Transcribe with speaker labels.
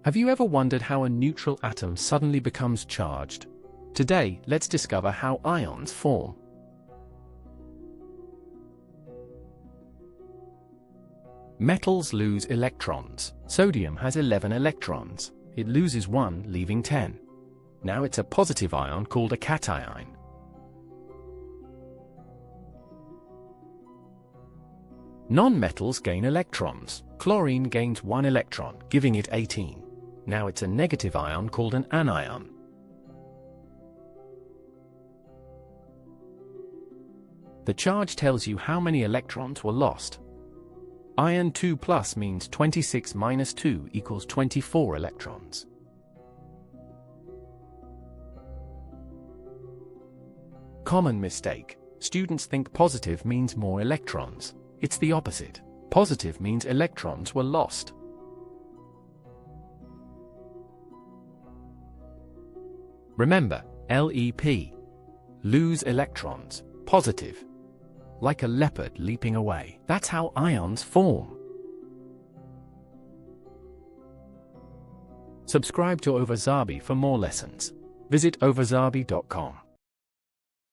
Speaker 1: Have you ever wondered how a neutral atom suddenly becomes charged? Today, let's discover how ions form. Metals lose electrons. Sodium has 11 electrons. It loses 1, leaving 10. Now it's a positive ion called a cation. Non-metals gain electrons. Chlorine gains 1 electron, giving it 18. Now it's a negative ion called an anion. The charge tells you how many electrons were lost. Ion 2+ means 26 minus 2 equals 24 electrons. Common mistake. Students think positive means more electrons. It's the opposite. Positive means electrons were lost. Remember, LEP. Lose electrons. Positive. Like a leopard leaping away. That's how ions form. Subscribe to Ovasaabi for more lessons. Visit ovasaabi.com.